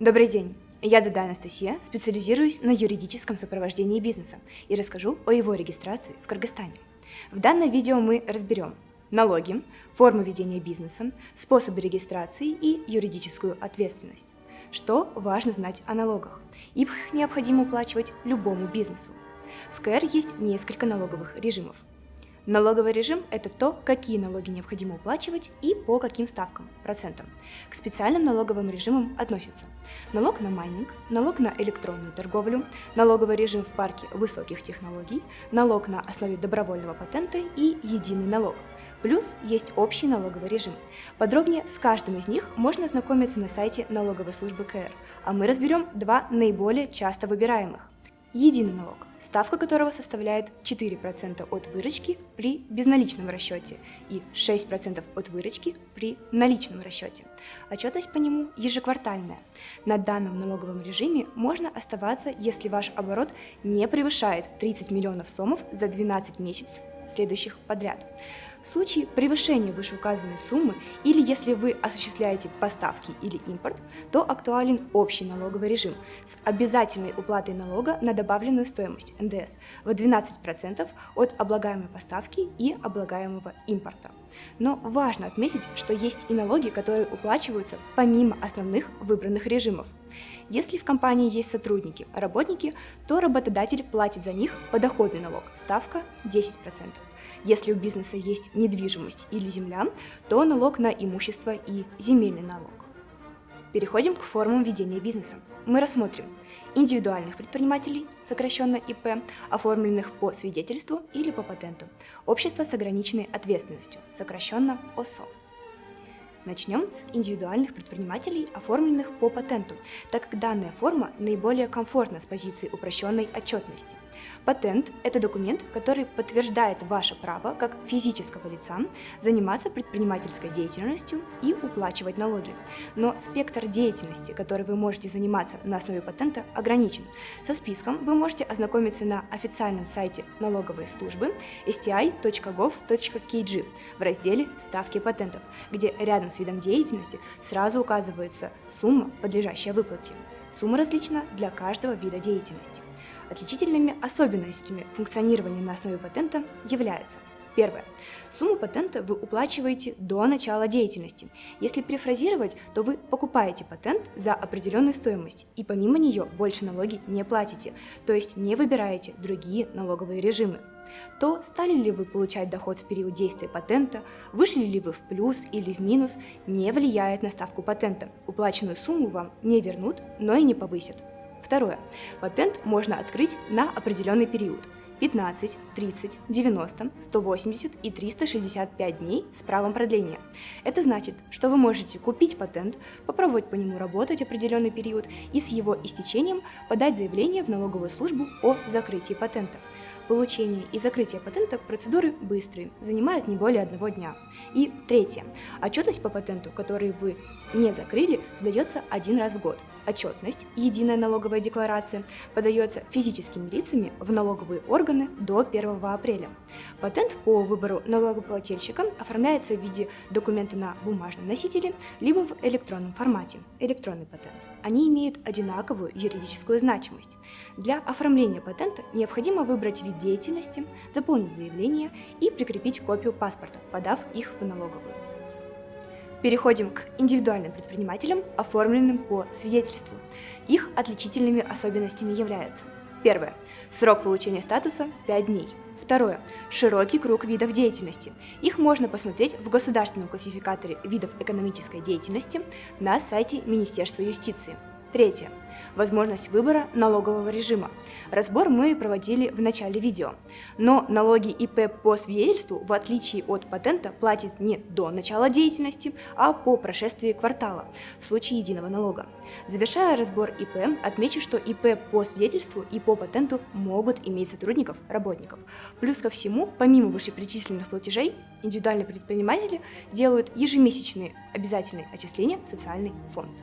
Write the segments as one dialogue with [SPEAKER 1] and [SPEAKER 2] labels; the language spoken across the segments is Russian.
[SPEAKER 1] Добрый день, я Дуда Анастасия, специализируюсь на юридическом сопровождении бизнеса и расскажу о его регистрации в Кыргызстане. В данном видео мы разберем налоги, формы ведения бизнеса, способы регистрации и юридическую ответственность. Что важно знать о налогах? Их необходимо уплачивать любому бизнесу. В КР есть несколько налоговых режимов. Налоговый режим – это то, какие налоги необходимо уплачивать и по каким ставкам, процентам. К специальным налоговым режимам относятся налог на майнинг, налог на электронную торговлю, налоговый режим в парке высоких технологий, налог на основе добровольного патента и единый налог. Плюс есть общий налоговый режим. Подробнее с каждым из них можно ознакомиться на сайте налоговой службы КР, а мы разберем два наиболее часто выбираемых. Единый налог, ставка которого составляет 4% от выручки при безналичном расчете и 6% от выручки при наличном расчете. Отчетность по нему ежеквартальная. На данном налоговом режиме можно оставаться, если ваш оборот не превышает 30 миллионов сомов за 12 месяцев следующих подряд. В случае превышения вышеуказанной суммы или если вы осуществляете поставки или импорт, то актуален общий налоговый режим с обязательной уплатой налога на добавленную стоимость НДС в 12% от облагаемой поставки и облагаемого импорта. Но важно отметить, что есть и налоги, которые уплачиваются помимо основных выбранных режимов. Если в компании есть сотрудники, работники, то работодатель платит за них подоходный налог, ставка 10%. Если у бизнеса есть недвижимость или земля, то налог на имущество и земельный налог. Переходим к формам ведения бизнеса. Мы рассмотрим индивидуальных предпринимателей, сокращенно ИП, оформленных по свидетельству или по патенту, общество с ограниченной ответственностью, сокращенно ОСО. Начнем с индивидуальных предпринимателей, оформленных по патенту, так как данная форма наиболее комфортна с позиции упрощенной отчетности. Патент – это документ, который подтверждает ваше право как физического лица заниматься предпринимательской деятельностью и уплачивать налоги. Но спектр деятельности, которой вы можете заниматься на основе патента, ограничен. Со списком вы можете ознакомиться на официальном сайте налоговой службы sti.gov.kg в разделе «Ставки патентов», где рядом с видом деятельности сразу указывается сумма, подлежащая выплате. Сумма различна для каждого вида деятельности. Отличительными особенностями функционирования на основе патента являются: первое. Сумму патента вы уплачиваете до начала деятельности. Если перефразировать, то вы покупаете патент за определенную стоимость и помимо нее больше налоги не платите, то есть не выбираете другие налоговые режимы. То, стали ли вы получать доход в период действия патента, вышли ли вы в плюс или в минус, не влияет на ставку патента. Уплаченную сумму вам не вернут, но и не повысят. Второе. Патент можно открыть на определенный период – 15, 30, 90, 180 и 365 дней с правом продления. Это значит, что вы можете купить патент, попробовать по нему работать определенный период и с его истечением подать заявление в налоговую службу о закрытии патента. Получение и закрытие патента процедуры быстрые, занимают не более 1 дня. И третье. Отчетность по патенту, который вы не закрыли, сдается 1 раз в год. Отчетность, единая налоговая декларация, подается физическими лицами в налоговые органы до 1 апреля. Патент по выбору налогоплательщика оформляется в виде документа на бумажном носителе, либо в электронном формате – электронный патент. Они имеют одинаковую юридическую значимость. Для оформления патента необходимо выбрать вид деятельности, заполнить заявление и прикрепить копию паспорта, подав их в налоговую. Переходим к индивидуальным предпринимателям, оформленным по свидетельству. Их отличительными особенностями являются: первое. Срок получения статуса – 5 дней. Второе. Широкий круг видов деятельности. Их можно посмотреть в государственном классификаторе видов экономической деятельности на сайте Министерства юстиции. Третье. Возможность выбора налогового режима. Разбор мы проводили в начале видео. Но налоги ИП по свидетельству, в отличие от патента, платят не до начала деятельности, а по прошествии квартала, в случае единого налога. Завершая разбор ИП, отмечу, что ИП по свидетельству и по патенту могут иметь сотрудников, работников. Плюс ко всему, помимо вышеперечисленных платежей, индивидуальные предприниматели делают ежемесячные обязательные отчисления в социальный фонд.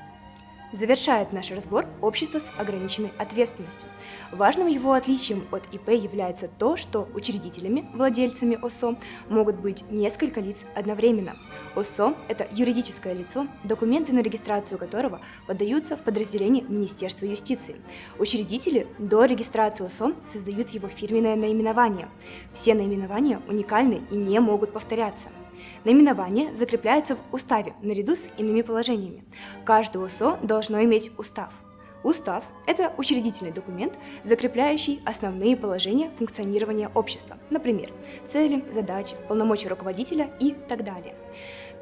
[SPEAKER 1] Завершает наш разбор общество с ограниченной ответственностью. Важным его отличием от ИП является то, что учредителями, владельцами ОСО могут быть несколько лиц одновременно. ОСО – это юридическое лицо, документы на регистрацию которого подаются в подразделение Министерства юстиции. Учредители до регистрации ОСО создают его фирменное наименование. Все наименования уникальны и не могут повторяться. Наименование закрепляется в уставе наряду с иными положениями. Каждое ОСО должно иметь устав. Устав – это учредительный документ, закрепляющий основные положения функционирования общества, например, цели, задачи, полномочия руководителя и так далее.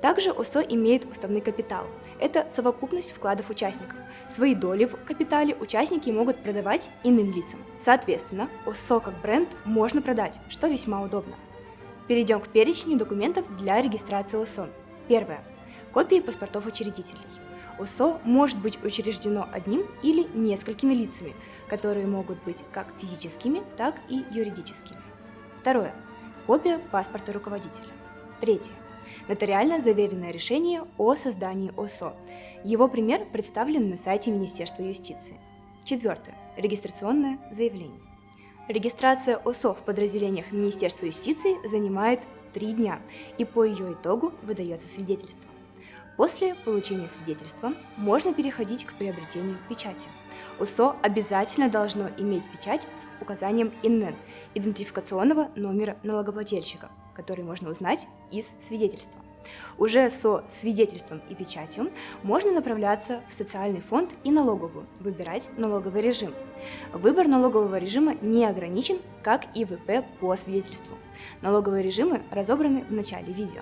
[SPEAKER 1] Также ОСО имеет уставный капитал. Это совокупность вкладов участников. Свои доли в капитале участники могут продавать иным лицам. Соответственно, ОСО как бренд можно продать, что весьма удобно. Перейдем к перечню документов для регистрации ОСО. Первое. Копии паспортов учредителей. ОСО может быть учреждено одним или несколькими лицами, которые могут быть как физическими, так и юридическими. Второе. Копия паспорта руководителя. Третье. Нотариально заверенное решение о создании ОСО. Его пример представлен на сайте Министерства юстиции. Четвертое. Регистрационное заявление. Регистрация ОСО в подразделениях Министерства юстиции занимает 3 дня, и по ее итогу выдается свидетельство. После получения свидетельства можно переходить к приобретению печати. ОСО обязательно должно иметь печать с указанием ИНН – идентификационного номера налогоплательщика, который можно узнать из свидетельства. Уже со свидетельством и печатью можно направляться в социальный фонд и налоговую, выбирать налоговый режим. Выбор налогового режима не ограничен, как и в ИП по свидетельству. Налоговые режимы разобраны в начале видео.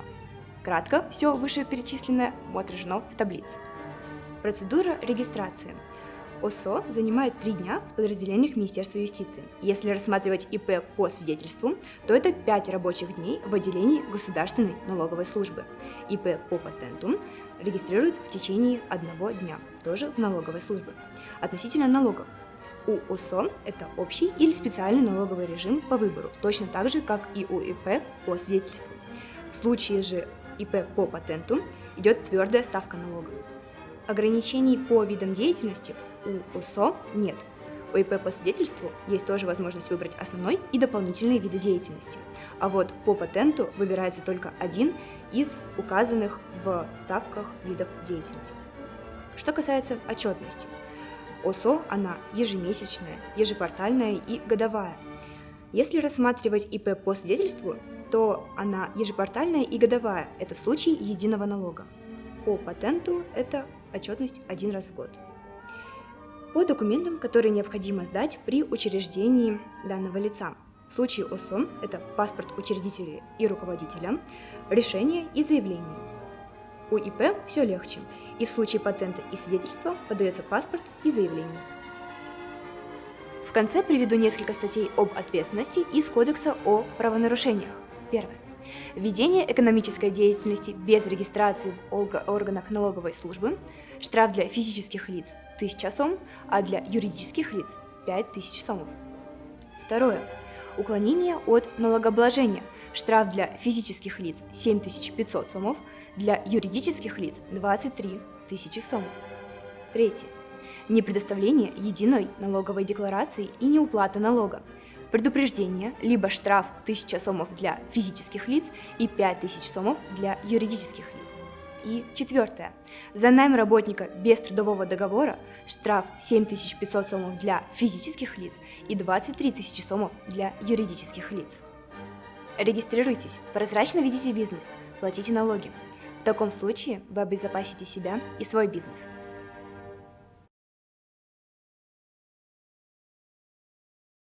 [SPEAKER 1] Кратко, все вышеперечисленное отражено в таблице. Процедура регистрации. ОСО занимает 3 дня в подразделениях Министерства юстиции. Если рассматривать ИП по свидетельству, то это 5 рабочих дней в отделении Государственной налоговой службы. ИП по патенту регистрируют в течение 1 дня, тоже в налоговой службе. Относительно налогов. У ОСО это общий или специальный налоговый режим по выбору, точно так же, как и у ИП по свидетельству. В случае же ИП по патенту идет твердая ставка налога. Ограничений по видам деятельности у ОСО нет. У ИП по свидетельству есть тоже возможность выбрать основной и дополнительные виды деятельности. А вот по патенту выбирается только один из указанных в ставках видов деятельности. Что касается отчетности. ОСО, она ежемесячная, ежеквартальная и годовая. Если рассматривать ИП по свидетельству, то она ежеквартальная и годовая, это в случае единого налога. По патенту это отчетность 1 раз в год. По документам, которые необходимо сдать при учреждении данного лица. В случае ОСО это паспорт учредителя и руководителя, решение и заявление. У ИП все легче, и в случае патента и свидетельства подается паспорт и заявление. В конце приведу несколько статей об ответственности из Кодекса о правонарушениях. Первое. Ведение экономической деятельности без регистрации в органах налоговой службы. Штраф для физических лиц – 1000 сом, а для юридических лиц – 5000 сомов. Второе. Уклонение от налогообложения. Штраф для физических лиц – 7500 сомов, для юридических лиц – 23 000 сомов. Третье. Непредоставление единой налоговой декларации и неуплата налога. Предупреждение, либо штраф 1000 сомов для физических лиц и 5000 сомов для юридических лиц. И четвертое. За найм работника без трудового договора штраф 7500 сомов для физических лиц и 23 000 сомов для юридических лиц. Регистрируйтесь, прозрачно ведите бизнес, платите налоги. В таком случае вы обезопасите себя и свой бизнес.